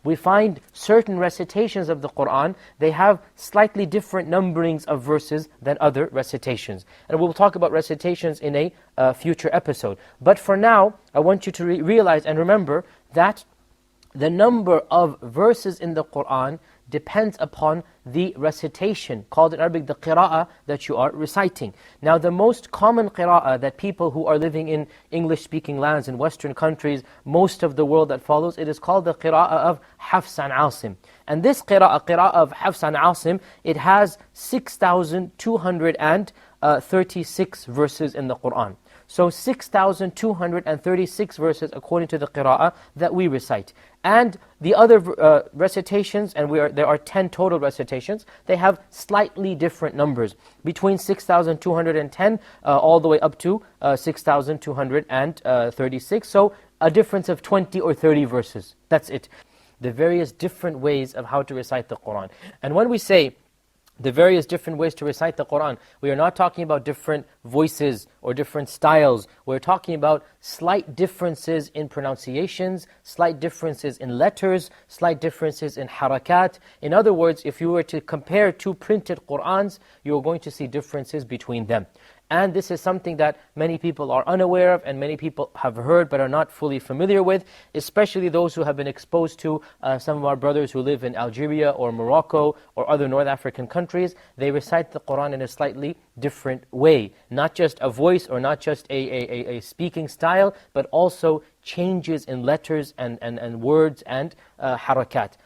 We find certain recitations of the Qur'an, they have slightly different numberings of verses than other recitations. And we'll talk about recitations in a future episode. But for now, I want you to realize and remember that the number of verses in the Qur'an depends upon the recitation, called in Arabic the qira'ah, that you are reciting. Now the most common qira'ah that people who are living in English-speaking lands, in Western countries, most of the world that follows, it is called the qira'ah of Hafs and Asim. And this qira'ah of Hafs and Asim, it has 6,236 verses in the Qur'an. So 6,236 verses according to the qira'ah that we recite. And the other recitations, and there are 10 total recitations, they have slightly different numbers, between 6,210 all the way up to 6,236. So a difference of 20 or 30 verses. That's it. The various different ways of how to recite the Qur'an. And when we say the various different ways to recite the Qur'an, we are not talking about different voices or different styles. We're talking about slight differences in pronunciations, slight differences in letters, slight differences in harakat. In other words, if you were to compare two printed Qur'ans, you're going to see differences between them. And this is something that many people are unaware of and many people have heard but are not fully familiar with, especially those who have been exposed to some of our brothers who live in Algeria or Morocco or other North African countries. They recite the Qur'an in a slightly different way. Not just a voice or not just a speaking style, but also changes in letters and words and harakat.